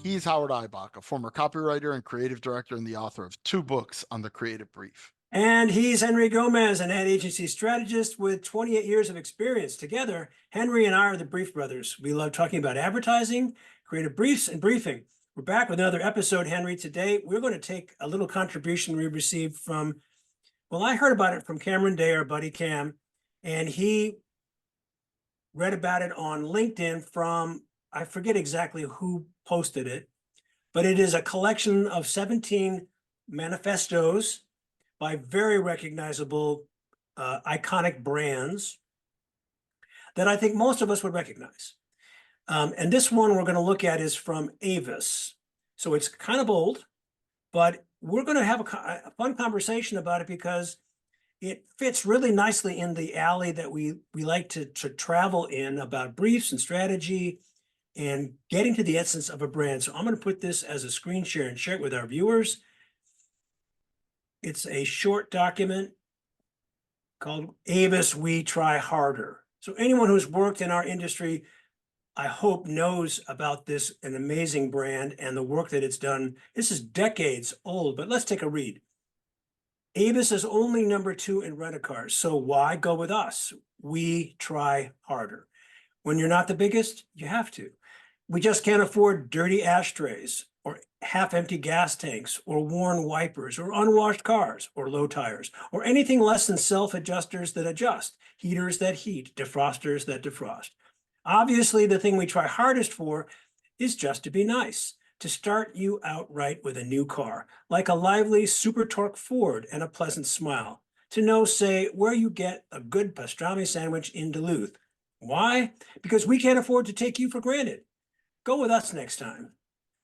He's Howard Eibach, a former copywriter and creative director and the author of 2 books on the creative brief. And he's Henry Gomez, an ad agency strategist with 28 years of experience. Together, Henry and I are the Brief Brothers. We love talking about advertising, creative briefs, and briefing. We're back with another episode, Henry. Today, we're going to take a little contribution we received from, well, I heard about it from Cameron Day, our buddy Cam, and he read about it on LinkedIn from, I forget exactly who posted it, but it is a collection of 17 manifestos by very recognizable, iconic brands that I think most of us would recognize. And this one we're going to look at is from Avis. So it's kind of old, but we're going to have a fun conversation about it because it fits really nicely in the alley that we like to travel in about briefs and strategy and getting to the essence of a brand. So I'm going to put this as a screen share and share it with our viewers. It's a short document called Avis, We Try Harder. So anyone who's worked in our industry, I hope, knows about this, an amazing brand and the work that it's done. This is decades old, but let's take a read. Avis is only #2 in rent-a-cars, so why go with us? We try harder. When you're not the biggest, you have to. We just can't afford dirty ashtrays or half-empty gas tanks or worn wipers or unwashed cars or low tires or anything less than self-adjusters that adjust, heaters that heat, defrosters that defrost. Obviously, the thing we try hardest for is just to be nice, to start you out right with a new car, like a lively super torque Ford and a pleasant smile, to know, say, where you get a good pastrami sandwich in Duluth. Why? Because we can't afford to take you for granted. Go with us next time.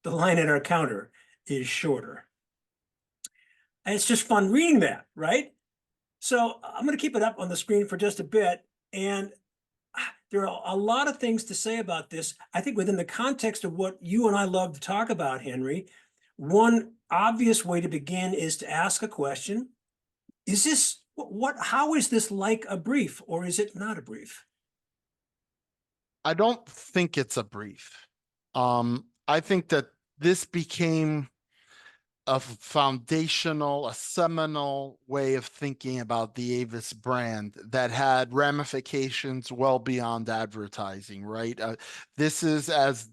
The line at our counter is shorter. And it's just fun reading that, right? So I'm going to keep it up on the screen for just a bit. And there are a lot of things to say about this. I think within the context of what you and I love to talk about, Henry, one obvious way to begin is to ask a question. Is this, how is this like a brief, or is it not a brief? I don't think it's a brief. I think that this became a foundational, a seminal way of thinking about the Avis brand that had ramifications well beyond advertising, right? This is, as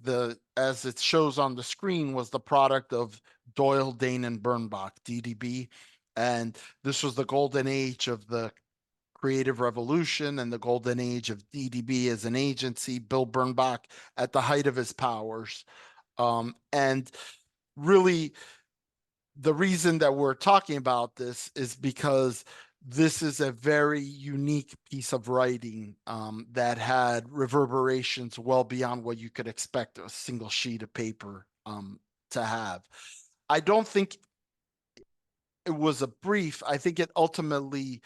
it shows on the screen, was the product of Doyle, Dane, and Bernbach, DDB. And this was the golden age of the creative revolution and the golden age of DDB as an agency, Bill Bernbach at the height of his powers. And really, the reason that we're talking about this is because this is a very unique piece of writing that had reverberations well beyond what you could expect a single sheet of paper to have. I don't think it was a brief. I think it ultimately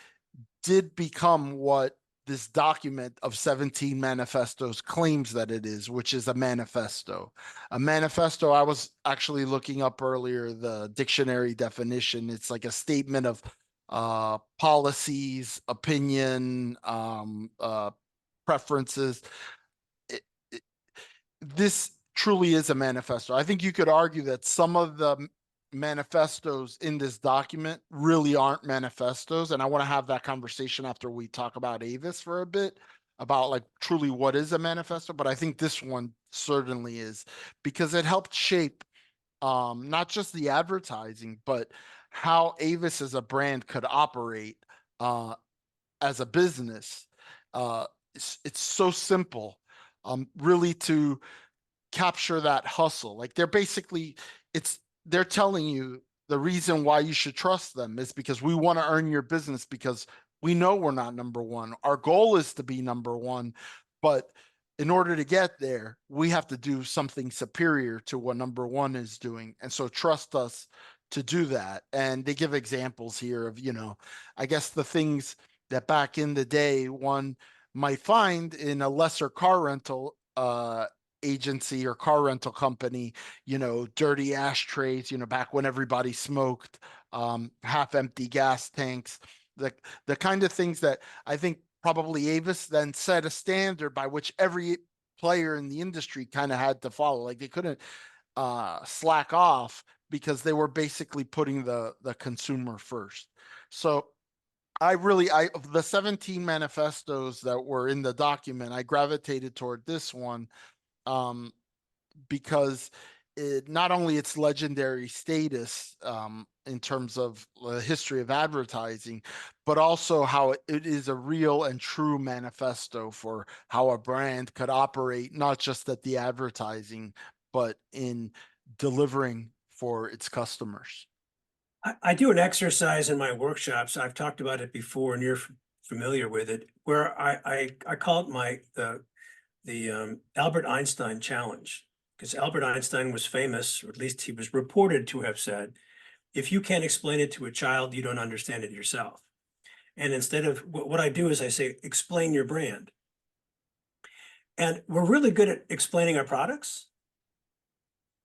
did become what this document of 17 manifestos claims that it is, which is a manifesto. A manifesto, I was actually looking up earlier the dictionary definition. It's like a statement of policies, opinion, preferences. This truly is a manifesto. I think you could argue that some of the manifestos in this document really aren't manifestos, and I want to have that conversation after we talk about Avis for a bit, about like truly what is a manifesto. But I think this one certainly is, because it helped shape not just the advertising, but how Avis as a brand could operate as a business. It's so simple, really, to capture that hustle. Like they're telling you the reason why you should trust them is because we want to earn your business, because we know we're not #1. Our goal is to be #1, but in order to get there, we have to do something superior to what #1 is doing. And so trust us to do that. And they give examples here of, I guess the things that back in the day one might find in a lesser car rental agency or car rental company, dirty ashtrays, back when everybody smoked, half empty gas tanks, the kind of things that I think probably Avis then set a standard by which every player in the industry kind of had to follow. Like they couldn't slack off because they were basically putting the consumer first. So of the 17 manifestos that were in the document, I gravitated toward this one, um, because not only its legendary status, in terms of the history of advertising, but also how it is a real and true manifesto for how a brand could operate, not just at the advertising, but in delivering for its customers. I do an exercise in my workshops. I've talked about it before and you're familiar with it, where I call it the Albert Einstein challenge. Because Albert Einstein was famous, or at least he was reported to have said, if you can't explain it to a child, you don't understand it yourself. And instead of what I do is I say, explain your brand. And we're really good at explaining our products.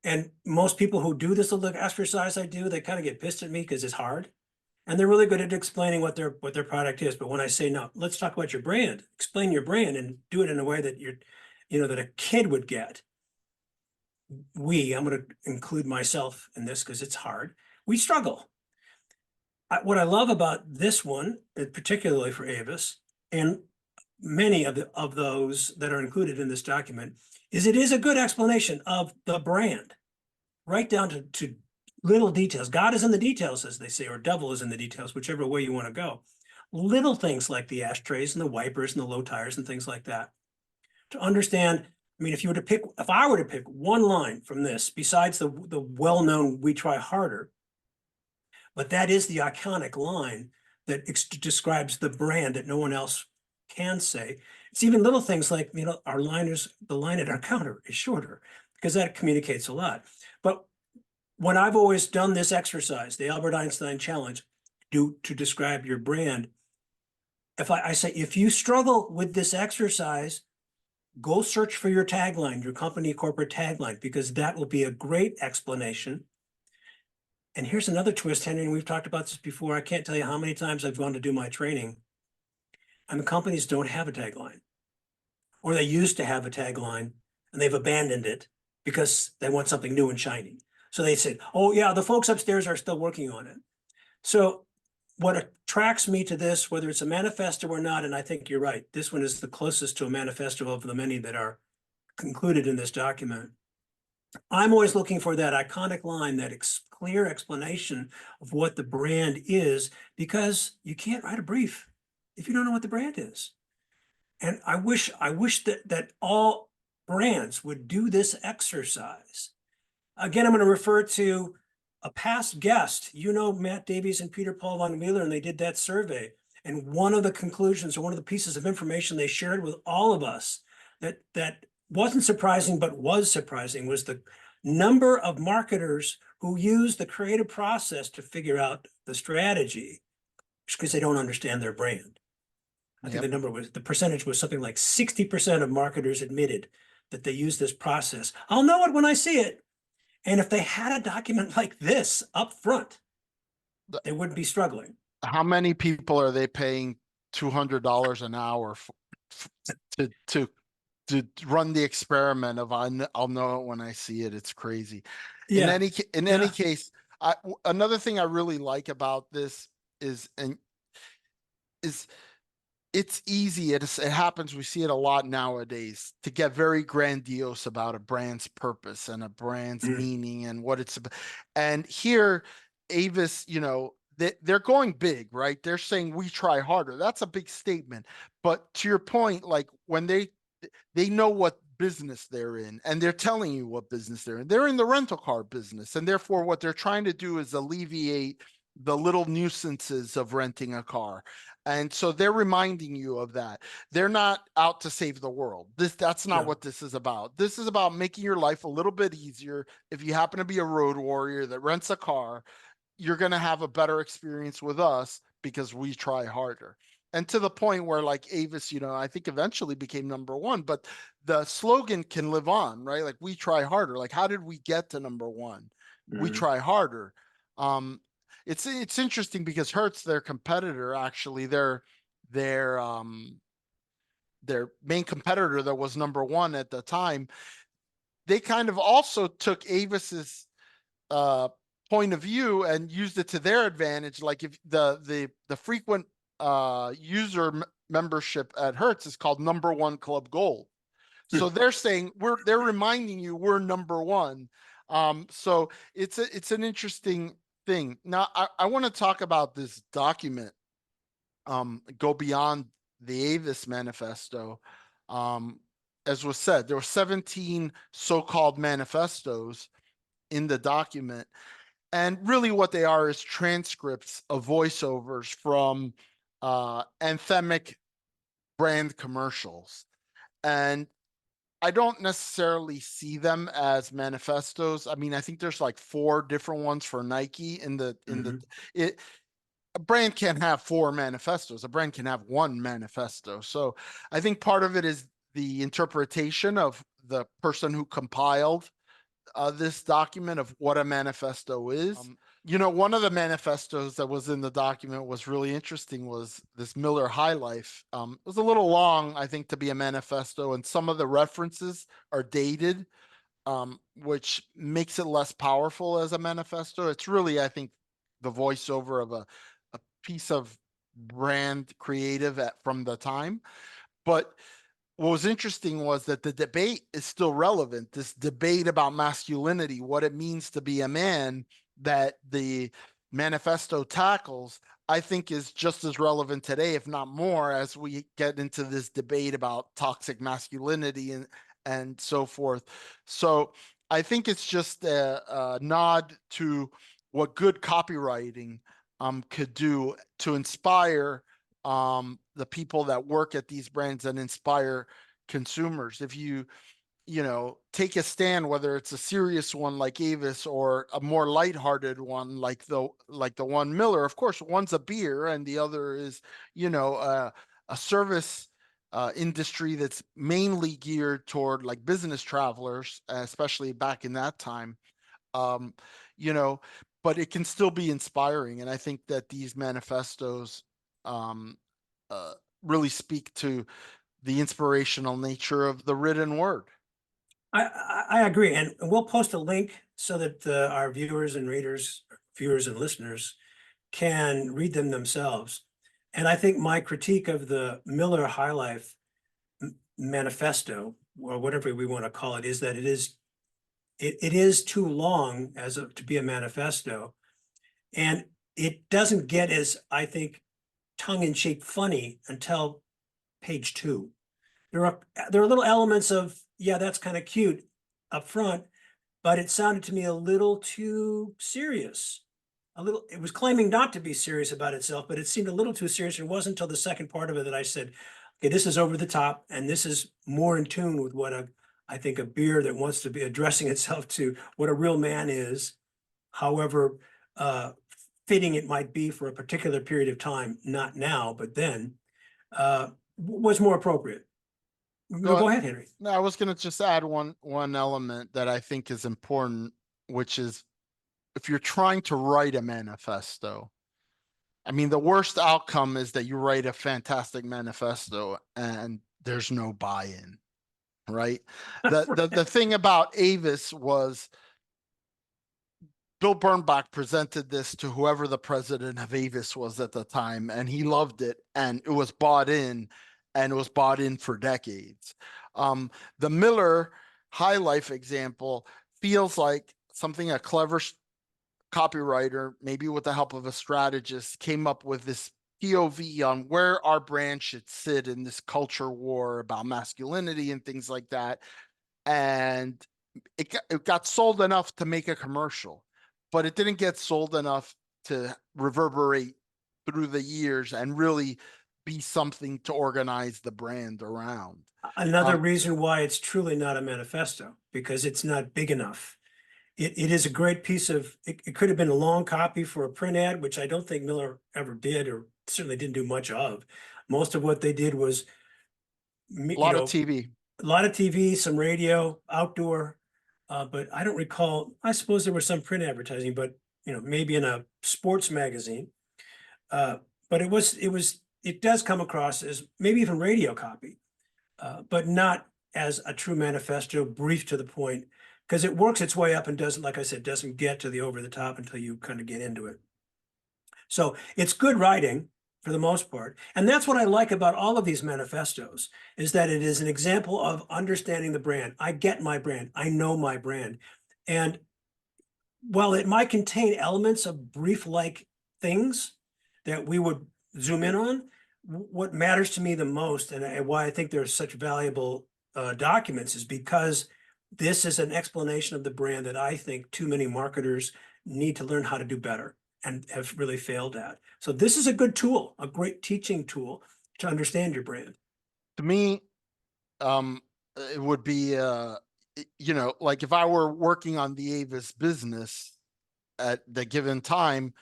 And most people who do this little exercise I do, they kind of get pissed at me because it's hard. And they're really good at explaining what their product is. But when I say, no, let's talk about your brand, explain your brand and do it in a way that that a kid would get. I'm going to include myself in this because it's hard. We struggle. What I love about this one, particularly for Avis, and many of those that are included in this document, is it is a good explanation of the brand, right down to little details. God is in the details, as they say, or devil is in the details, whichever way you want to go. Little things like the ashtrays and the wipers and the low tires and things like that. To understand, I mean, if I were to pick one line from this, besides the well-known "We Try Harder," but that is the iconic line that describes the brand that no one else can say. It's even little things like, the line at our counter is shorter, because that communicates a lot. But when I've always done this exercise, the Albert Einstein challenge, to describe your brand, I say, if you struggle with this exercise, go search for your tagline, your company corporate tagline, because that will be a great explanation. And here's another twist, Henry, and we've talked about this before. I can't tell you how many times I've gone to do my training, and the companies don't have a tagline, or they used to have a tagline and they've abandoned it because they want something new and shiny. So they said, oh yeah, the folks upstairs are still working on it. So what attracts me to this, whether it's a manifesto or not, and I think you're right, this one is the closest to a manifesto of the many that are concluded in this document. I'm always looking for that iconic line, that clear explanation of what the brand is, because you can't write a brief if you don't know what the brand is. And I wish that all brands would do this exercise. Again, I'm going to refer to a past guest, Matt Davies and Peter Paul von Wheeler, and they did that survey. And one of the conclusions, or one of the pieces of information they shared with all of us that wasn't surprising, but was surprising, was the number of marketers who use the creative process to figure out the strategy because they don't understand their brand. I think the percentage was something like 60% of marketers admitted that they use this process. I'll know it when I see it. And if they had a document like this up front, they wouldn't be struggling. How many people are they paying $200 an hour to run the experiment of I'll know it when I see it? It's crazy. In Yeah. any case, another thing I really like about this is it's easy. It happens. We see it a lot nowadays to get very grandiose about a brand's purpose and a brand's meaning and what it's about. And here, Avis, they're going big, right? They're saying we try harder. That's a big statement. But to your point, like when they know what business they're in, and they're telling you what business they're in. They're in the rental car business, and therefore what they're trying to do is alleviate the little nuisances of renting a car. And so they're reminding you of that. They're not out to save the world. That's not what this is about. This is about making your life a little bit easier. If you happen to be a road warrior that rents a car, you're going to have a better experience with us because we try harder. And to the point where like Avis, I think eventually became number one, but the slogan can live on, right? Like we try harder. Like how did we get to number one? We try harder. It's interesting because Hertz, their competitor, actually their main competitor that was number one at the time, they kind of also took Avis's point of view and used it to their advantage. Like if the frequent user membership at Hertz is called number one club gold. So they're saying they're reminding you we're number one. So it's an interesting thing. Now I want to talk about this document, go beyond the Avis manifesto. As was said, there were 17 so-called manifestos in the document. And really what they are is transcripts of voiceovers from anthemic brand commercials. And I don't necessarily see them as manifestos. I mean, I think there's like 4 different ones for Nike it. A brand can't have 4 manifestos. A brand can have 1 manifesto. So I think part of it is the interpretation of the person who compiled this document of what a manifesto is. One of the manifestos that was in the document was really interesting was this Miller High Life. It was a little long, I think, to be a manifesto, and some of the references are dated, which makes it less powerful as a manifesto. It's really, I think, the voiceover of a piece of brand creative from the time. But what was interesting was that the debate is still relevant. This debate about masculinity, what it means to be a man, that the manifesto tackles, I think is just as relevant today, if not more, as we get into this debate about toxic masculinity and so forth. So I think it's just a nod to what good copywriting could do to inspire the people that work at these brands and inspire consumers. If you take a stand, whether it's a serious one like Avis or a more lighthearted one like the one Miller. Of course, one's a beer and the other is a service industry that's mainly geared toward like business travelers, especially back in that time. um but it can still be inspiring, and I think that these manifestos um uh, really speak to the inspirational nature of the written word. I agree, and we'll post a link so that our viewers and readers, viewers and listeners can read them themselves. And I think my critique of the Miller High Life manifesto, or whatever we want to call it, is that it is too long to be a manifesto, and it doesn't get as, I think, tongue-in-cheek funny until page 2. There are little elements of, yeah, that's kind of cute up front, but it sounded to me a little too serious. It was claiming not to be serious about itself, but it seemed a little too serious. It wasn't until the second part of it that I said, okay, this is over the top, and this is more in tune with what I think a beer that wants to be addressing itself to what a real man is, however fitting it might be for a particular period of time, not now, but then, was more appropriate. Go ahead, Henry. No, I was going to just add one element that I think is important, which is if you're trying to write a manifesto, I mean, the worst outcome is that you write a fantastic manifesto and there's no buy-in, right? The thing about Avis was Bill Bernbach presented this to whoever the president of Avis was at the time, and he loved it, and it was bought in, and it was bought in for decades. The Miller High Life example feels like something a clever copywriter, maybe with the help of a strategist, came up with this POV on where our brand should sit in this culture war about masculinity and things like that. And it got sold enough to make a commercial, but it didn't get sold enough to reverberate through the years and really be something to organize the brand around. Another reason why it's truly not a manifesto, because it's not big enough. It is a great piece of, it could have been a long copy for a print ad, which I don't think Miller ever did, or certainly didn't do much of. Most of what they did was, A lot of TV. a lot of TV, some radio, outdoor, but I don't recall. I suppose there was some print advertising, but maybe in a sports magazine. But it does come across as maybe even radio copy, but not as a true manifesto, brief to the point, because it works its way up and doesn't, like I said, doesn't get to the over the top until you kind of get into it. So it's good writing for the most part. And that's what I like about all of these manifestos, is that it is an example of understanding the brand. I get my brand. I know my brand. And while it might contain elements of brief-like things that we would zoom in on, what matters to me the most, and why I think they're such valuable documents, is because this is an explanation of the brand that I think too many marketers need to learn how to do better and have really failed at. So this is a good tool, a great teaching tool to understand your brand. To me, it would be, you know, like if I were working on the Avis business at the given time,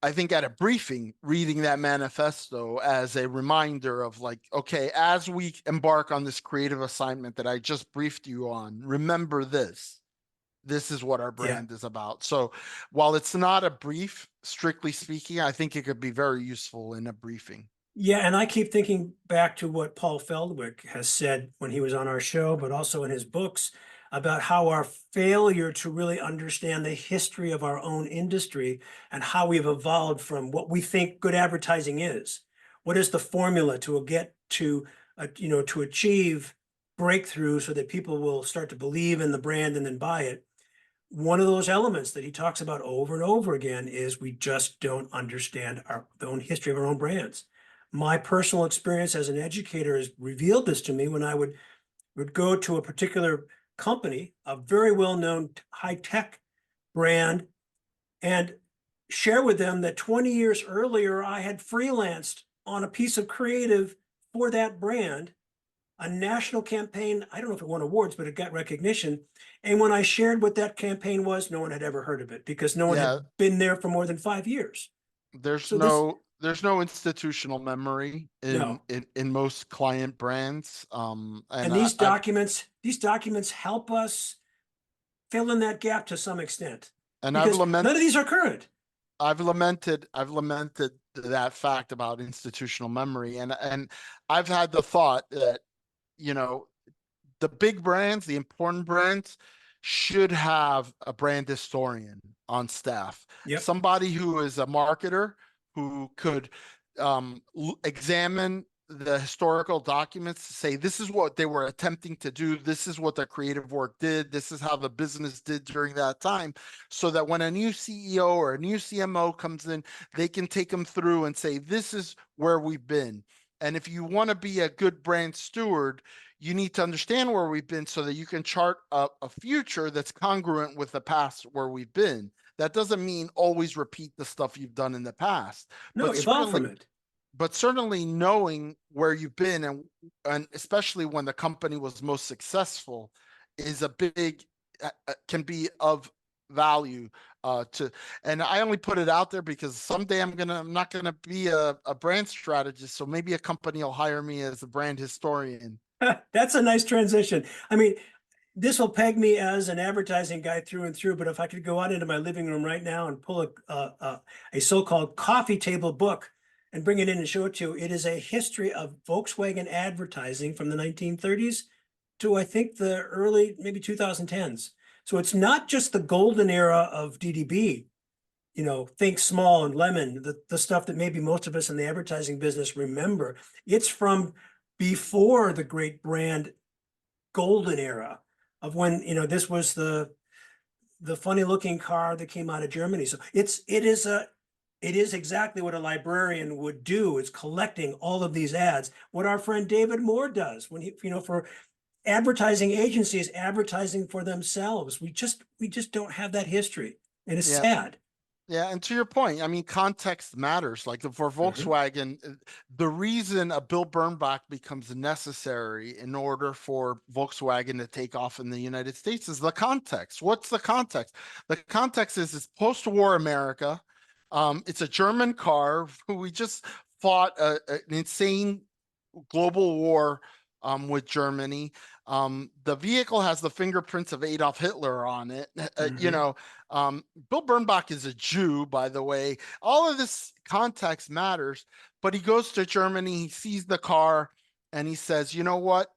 I think at a briefing, reading that manifesto as a reminder of like, okay, as we embark on this creative assignment that I just briefed you on, remember this. This is what our Yeah. brand is about. So while it's not a brief, strictly speaking, I think it could be very useful in a briefing. Yeah, and I keep thinking back to what Paul Feldwick has said when he was on our show, but also in his books, about how our failure to really understand the history of our own industry and how we've evolved from what we think good advertising is. What is the formula to get to, to achieve breakthrough so that people will start to believe in the brand and then buy it? One of those elements that he talks about over and over again is we just don't understand the own history of our own brands. My personal experience as an educator has revealed this to me when I would go to a particular company, a very well-known high-tech brand, and share with them that 20 years earlier, I had freelanced on a piece of creative for that brand, a national campaign. I don't know if it won awards, but it got recognition. And when I shared what that campaign was, no one had ever heard of it because no one Yeah, had been there for more than 5 years. there's So this, no institutional memory no. in most client brands. And And these documents help us fill in that gap to some extent I've because none of these are current. I've lamented that fact about institutional memory, and I've had the thought that, you know, the big brands, the important brands, should have a brand historian on staff, Yep. somebody who is a marketer who could examine the historical documents to say this is what they were attempting to do, this is what the creative work did, this is how the business did during that time, so that when a new CEO or a new CMO comes in, they can take them through and say this is where we've been. And if you want to be a good brand steward, you need to understand where we've been so that you can chart a future that's congruent with the past where we've been. That doesn't mean always repeat the stuff you've done in the past, No, but evolve from it. certainly knowing where you've been, and especially when the company was most successful, is a big can be of value to. And I only put it out there because someday I'm not gonna be a brand strategist, so maybe a company will hire me as a brand historian. That's a nice transition. I mean, this will peg me as an advertising guy through and through, but if I could go out into my living room right now and pull a so-called coffee table book and bring it in and show it to you, it is a history of Volkswagen advertising from the 1930s to, I think, the early, maybe 2010s. So it's not just the golden era of DDB, Think Small and Lemon, the stuff that maybe most of us in the advertising business remember. It's from before the great brand golden era of when, this was the funny looking car that came out of Germany. So it is exactly what a librarian would do, is collecting all of these ads. What our friend David Moore does when he, for advertising agencies advertising for themselves. We just don't have that history. And it's Yeah. sad. Yeah, and to your point, I mean, context matters. Like for Volkswagen, the reason a Bill Bernbach becomes necessary in order for Volkswagen to take off in the United States is the context. What's the context? The context is it's post-war America. It's a German car who we just fought an insane global war with Germany. The vehicle has the fingerprints of Adolf Hitler on it. Bill Bernbach is a Jew, by the way. All of this context matters, but he goes to Germany, he sees the car, and he says, you know what?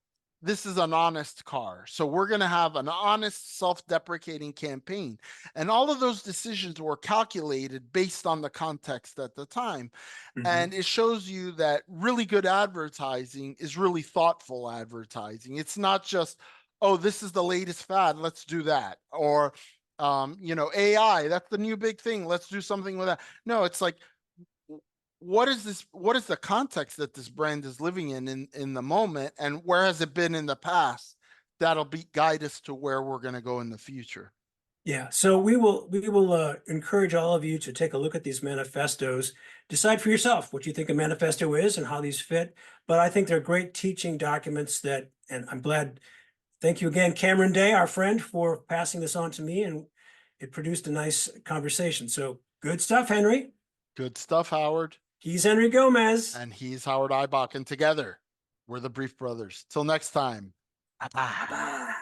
this is an honest car. So we're going to have an honest, self-deprecating campaign. And all of those decisions were calculated based on the context at the time. Mhm. And it shows you that really good advertising is really thoughtful advertising. It's not just, oh, this is the latest fad, let's do that. Or, AI, that's the new big thing, let's do something with that. No, it's like, what is this? What is the context that this brand is living in the moment, and where has it been in the past? That'll guide us to where we're going to go in the future. Yeah, so we will encourage all of you to take a look at these manifestos, decide for yourself what you think a manifesto is and how these fit. But I think they're great teaching documents that, and I'm glad. Thank you again, Cameron Day, our friend, for passing this on to me, and it produced a nice conversation. So good stuff, Henry. Good stuff, Howard. He's Henry Gomez. And he's Howard Eibach, and together we're the Brief Brothers. Till next time. Bye-bye. Bye-bye.